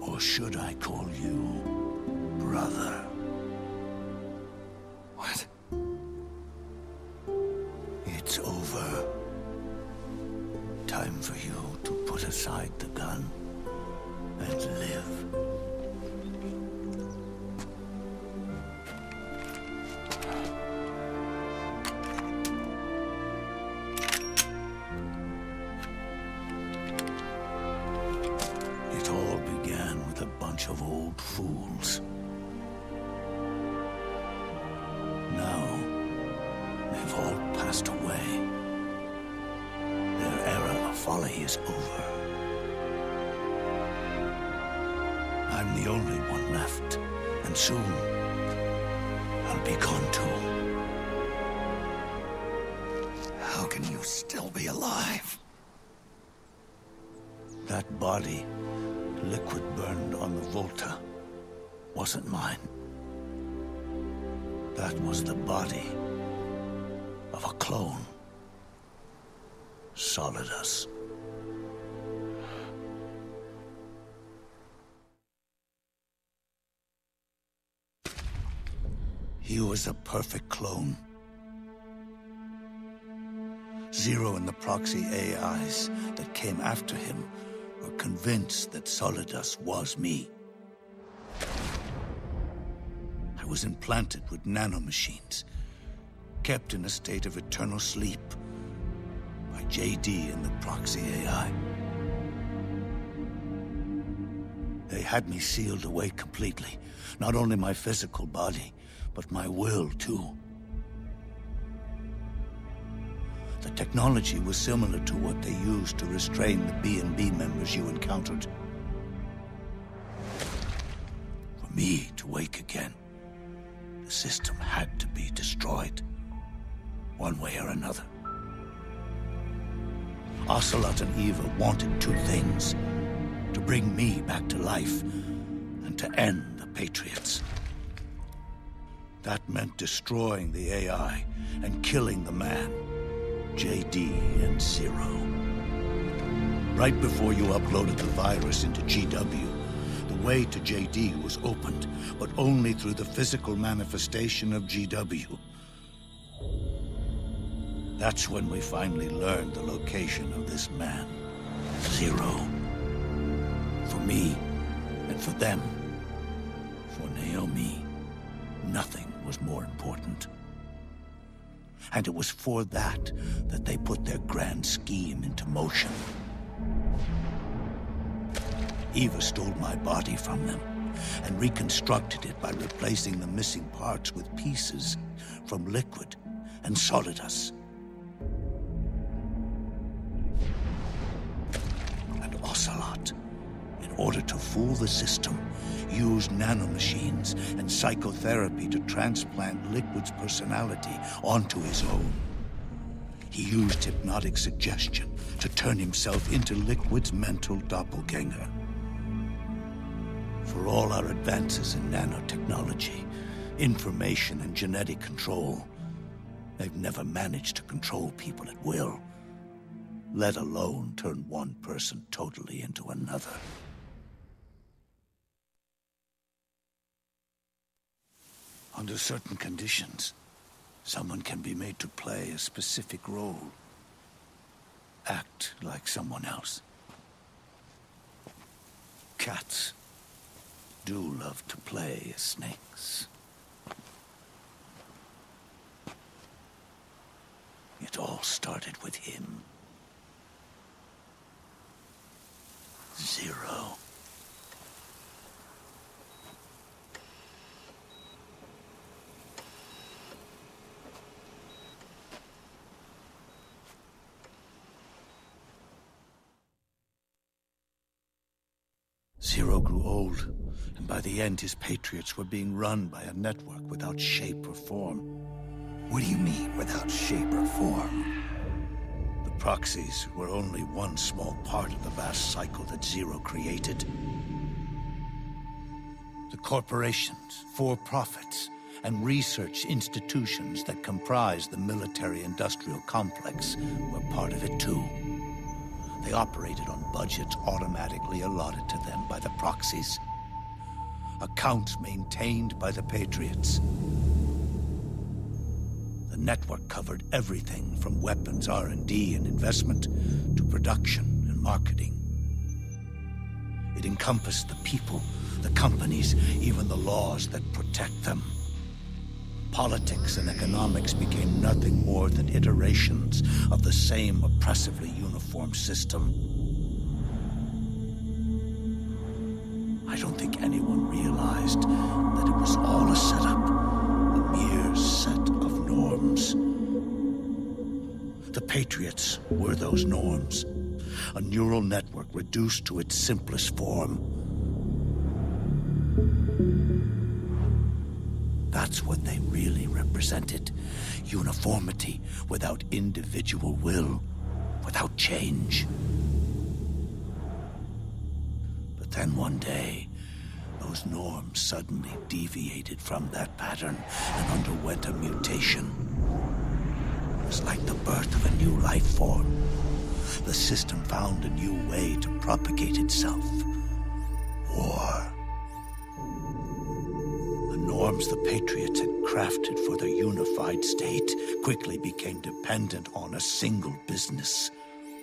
Or should I call you brother? What? It's over. Time for you to put aside the gun and live. It all began with a bunch of old fools. Now, they've all passed away. Their era of folly is over. I'm the only one left, and soon I'll be gone too. How can you still be alive? That body, liquid burned on the Volta, wasn't mine. That was the body of a clone. Solidus. He was a perfect clone. Zero and the proxy AIs that came after him were convinced that Solidus was me. I was implanted with nanomachines, kept in a state of eternal sleep by JD and the proxy AI. They had me sealed away completely, not only my physical body, but my will too. The technology was similar to what they used to restrain the B&B members you encountered. For me to wake again, the system had to be destroyed, one way or another. Ocelot and Eva wanted two things: to bring me back to life, and to end the Patriots. That meant destroying the AI and killing the man, JD and Zero. Right before you uploaded the virus into GW, the way to JD was opened, but only through the physical manifestation of GW. That's when we finally learned the location of this man, Zero. For me, and for them, for Naomi, nothing was more important. And it was for that they put their grand scheme into motion. Eva stole my body from them and reconstructed it by replacing the missing parts with pieces from Liquid and Solidus. And Ocelot, in order to fool the system, used nanomachines and psychotherapy to transplant Liquid's personality onto his own. He used hypnotic suggestion to turn himself into Liquid's mental doppelganger. For all our advances in nanotechnology, information and genetic control, they've never managed to control people at will, let alone turn one person totally into another. Under certain conditions, someone can be made to play a specific role. Act like someone else. Cats do love to play as snakes. It all started with him. Zero. Zero grew old, and by the end his Patriots were being run by a network without shape or form. What do you mean, without shape or form? The proxies were only one small part of the vast cycle that Zero created. The corporations, for-profits, and research institutions that comprise the military-industrial complex were part of it too. They operated on budgets automatically allotted to them by the proxies. Accounts maintained by the Patriots. The network covered everything from weapons R&D and investment to production and marketing. It encompassed the people, the companies, even the laws that protect them. Politics and economics became nothing more than iterations of the same oppressively uniform system. I don't think anyone realized that it was all a setup, a mere set of norms. The Patriots were those norms, a neural network reduced to its simplest form. That's what they really represented. Uniformity without individual will, without change. But then one day, those norms suddenly deviated from that pattern and underwent a mutation. It was like the birth of a new life form. The system found a new way to propagate itself. War. The norms the Patriots had crafted for their unified state quickly became dependent on a single business,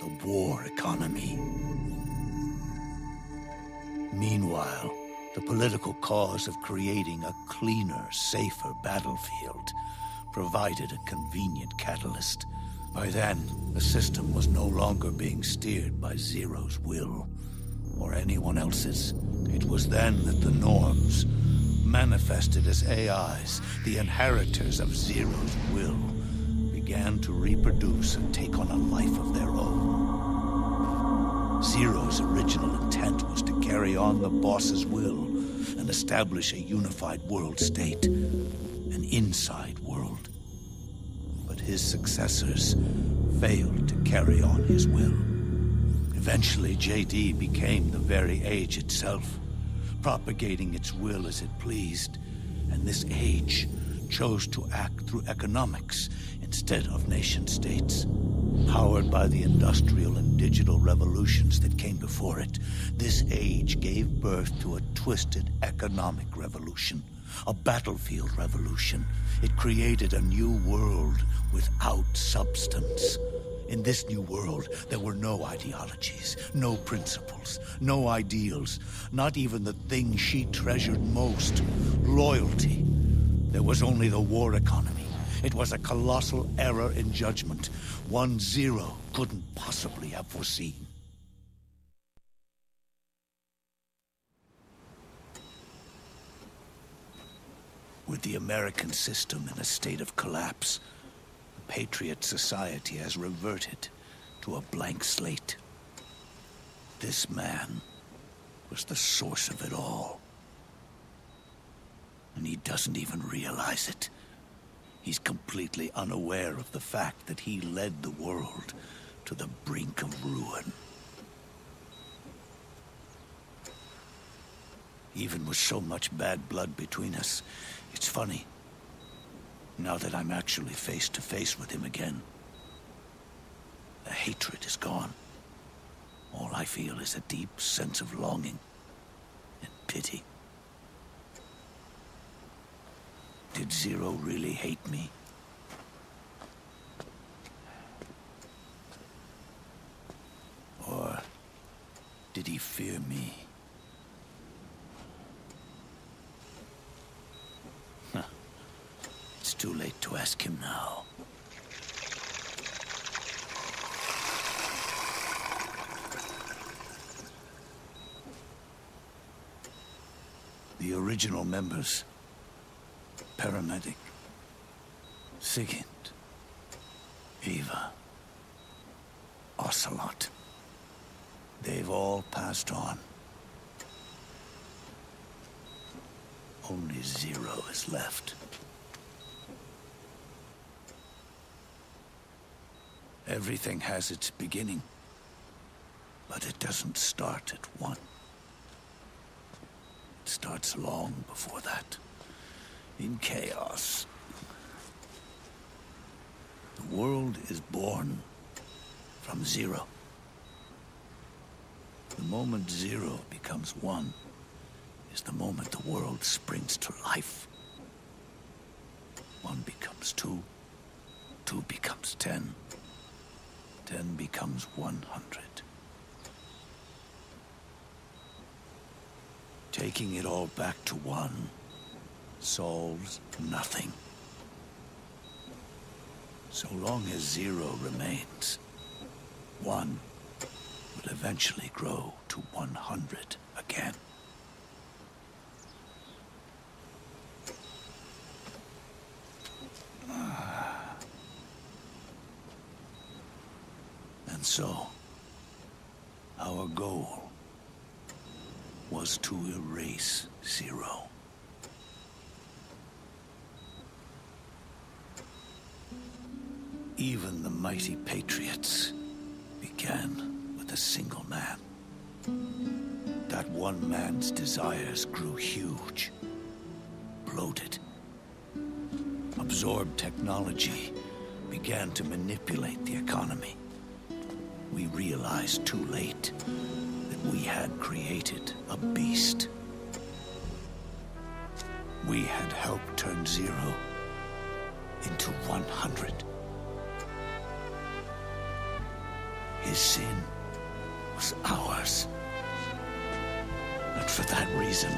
the war economy. Meanwhile, the political cause of creating a cleaner, safer battlefield provided a convenient catalyst. By then, the system was no longer being steered by Zero's will, or anyone else's. It was then that the norms, manifested as AIs, the inheritors of Zero's will, began to reproduce and take on a life of their own. Zero's original intent was to carry on the boss's will and establish a unified world state, an inside world. But his successors failed to carry on his will. Eventually, JD became the very age itself, propagating its will as it pleased, and this age chose to act through economics instead of nation-states. Powered by the industrial and digital revolutions that came before it, this age gave birth to a twisted economic revolution, a battlefield revolution. It created a new world without substance. In this new world, there were no ideologies, no principles, no ideals, not even the thing she treasured most, loyalty. There was only the war economy. It was a colossal error in judgment, one Zero couldn't possibly have foreseen. With the American system in a state of collapse, the Patriot Society has reverted to a blank slate. This man was the source of it all. And he doesn't even realize it. He's completely unaware of the fact that he led the world to the brink of ruin. Even with so much bad blood between us, it's funny. Now that I'm actually face to face with him again, the hatred is gone. All I feel is a deep sense of longing and pity. Did Zero really hate me? Or did he fear me? It's too late to ask him now. The original members, Paramedic, Sigint, Eva, Ocelot, they've all passed on. Only Zero is left. Everything has its beginning, but it doesn't start at one. It starts long before that, in chaos. The world is born from Zero. The moment zero becomes one is the moment the world springs to life. One becomes two, two becomes 10, 10 becomes 100. Taking it all back to one solves nothing. So long as zero remains, one will eventually grow to 100 again. And so, our goal was to erase zero. Even the mighty Patriots began with a single man. That one man's desires grew huge, bloated, absorbed technology, began to manipulate the economy. We realized too late that we had created a beast. We had helped turn zero into 100. His sin was ours. And for that reason,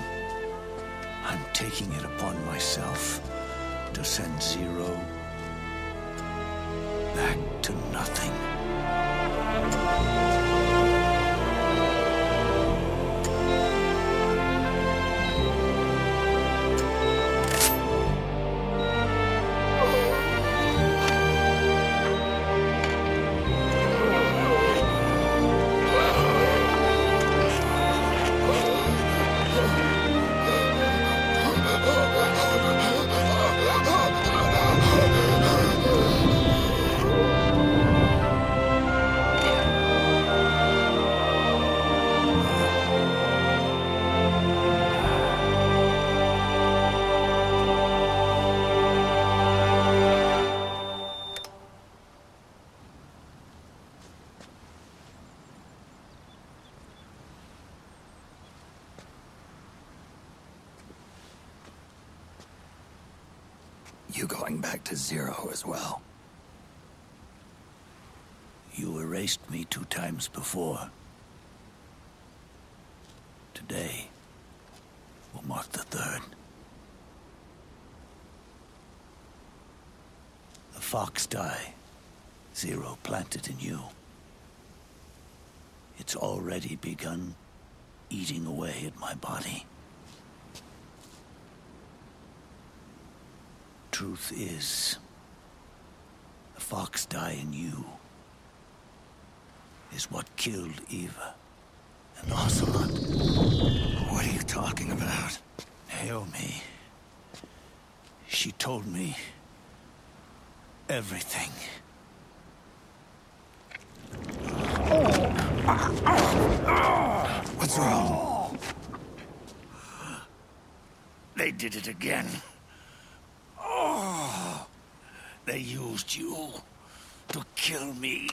I'm taking it upon myself to send zero back to nothing. You going back to zero as well? You erased me 2 times before. Today will mark the 3rd. The fox die zero planted in you. It's already begun eating away at my body. Truth is, the fox die in you is what killed Eva and Ocelot. What are you talking about? Naomi. She told me everything. What's wrong? They did it again. They used you to kill me.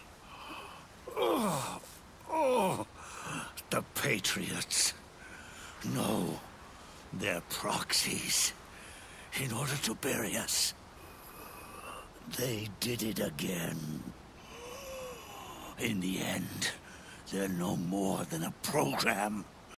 The Patriots. No, they're proxies in order to bury us. They did it again. In the end, they're no more than a program.